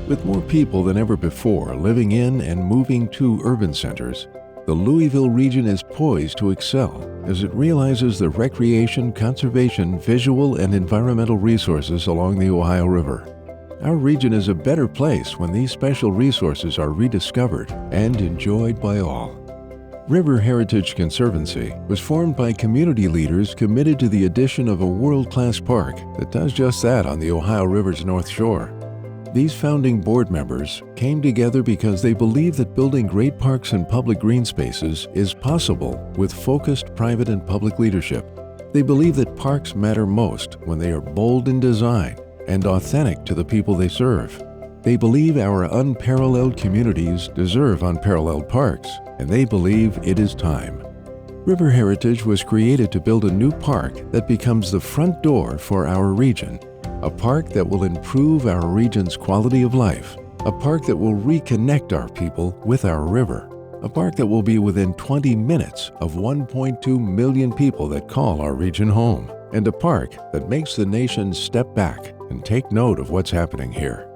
With more people than ever before living in and moving to urban centers, the Louisville region is poised to excel as it realizes the recreation, conservation, visual, and environmental resources along the Ohio River. Our region is a better place when these special resources are rediscovered and enjoyed by all. River Heritage Conservancy was formed by community leaders committed to the addition of a world-class park that does just that on the Ohio River's North Shore. These founding board members came together because they believe that building great parks and public green spaces is possible with focused private and public leadership. They believe that parks matter most when they are bold in design and authentic to the people they serve. They believe our unparalleled communities deserve unparalleled parks, and they believe it is time. River Heritage was created to build a new park that becomes the front door for our region. A park that will improve our region's quality of life. A park that will reconnect our people with our river. A park that will be within 20 minutes of 1.2 million people that call our region home. And a park that makes the nation step back and take note of what's happening here.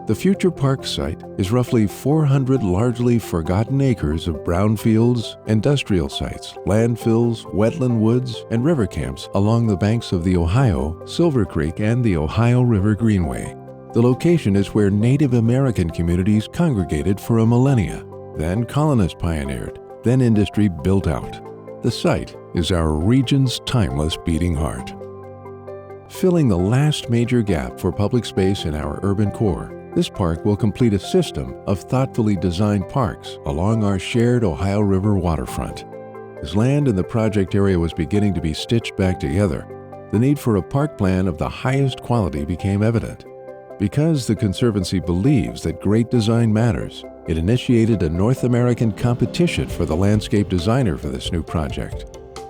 The future park site is roughly 400 largely forgotten acres of brownfields, industrial sites, landfills, wetland woods, and river camps along the banks of the Ohio, Silver Creek, and the Ohio River Greenway. The location is where Native American communities congregated for a millennia. Then colonists pioneered, then industry built out. The site is our region's timeless beating heart. Filling the last major gap for public space in our urban core, this park will complete a system of thoughtfully designed parks along our shared Ohio River waterfront. As land in the project area was beginning to be stitched back together, the need for a park plan of the highest quality became evident. Because the Conservancy believes that great design matters, it initiated a North American competition for the landscape designer for this new project.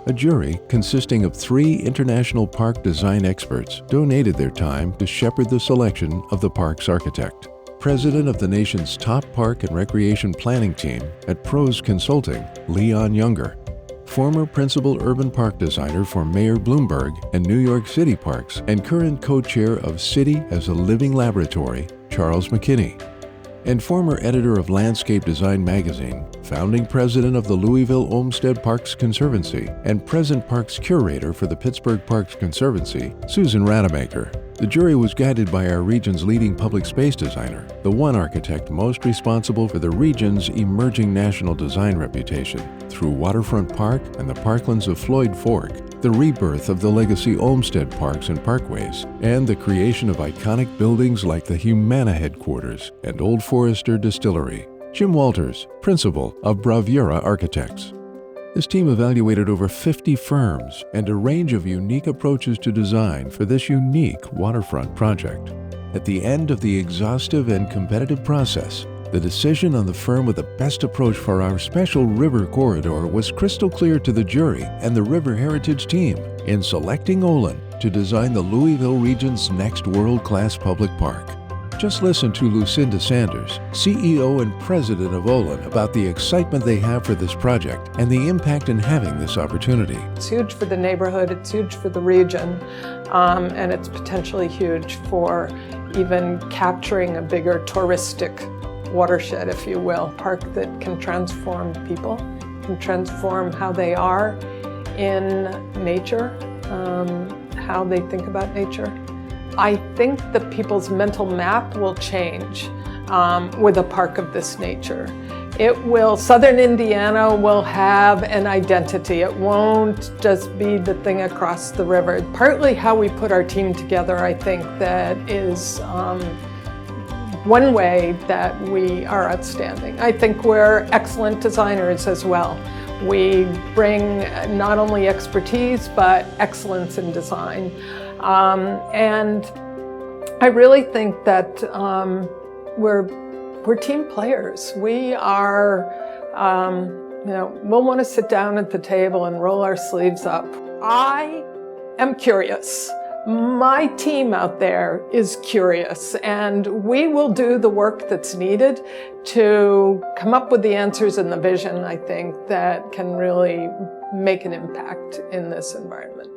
A jury consisting of 3 international park design experts donated their time to shepherd the selection of the park's architect. President of the nation's top park and recreation planning team at Pros Consulting, Leon Younger. Former principal urban park designer for Mayor Bloomberg and New York City Parks and current co-chair of City as a Living Laboratory, Charles McKinney. And former editor of Landscape Design magazine, founding president of the Louisville Olmsted Parks Conservancy, and present parks curator for the Pittsburgh Parks Conservancy, Susan Rademacher. The jury was guided by our region's leading public space designer, the one architect most responsible for the region's emerging national design reputation, through Waterfront Park and the parklands of Floyd Fork, the rebirth of the legacy Olmsted Parks and Parkways, and the creation of iconic buildings like the Humana headquarters and Old Forester Distillery. Jim Walters, principal of Bravura Architects. This team evaluated over 50 firms and a range of unique approaches to design for this unique waterfront project. At the end of the exhaustive and competitive process, the decision on the firm with the best approach for our special river corridor was crystal clear to the jury and the River Heritage team in selecting Olin to design the Louisville region's next world-class public park. Just listen to Lucinda Sanders, CEO and president of Olin, about the excitement they have for this project and the impact in having this opportunity. It's huge for the neighborhood, it's huge for the region, and it's potentially huge for even capturing a bigger touristic watershed, if you will, park that can transform people, can transform how they are in nature, how they think about nature. I think that people's mental map will change with a park of this nature. Southern Indiana will have an identity. It won't just be the thing across the river. Partly how we put our team together, I think, that is one way that we are outstanding. I think we're excellent designers as well. We bring not only expertise, but excellence in design. And I really think that we're team players. We are, we'll want to sit down at the table and roll our sleeves up. I am curious. My team out there is curious, and we will do the work that's needed to come up with the answers and the vision, I think, that can really make an impact in this environment.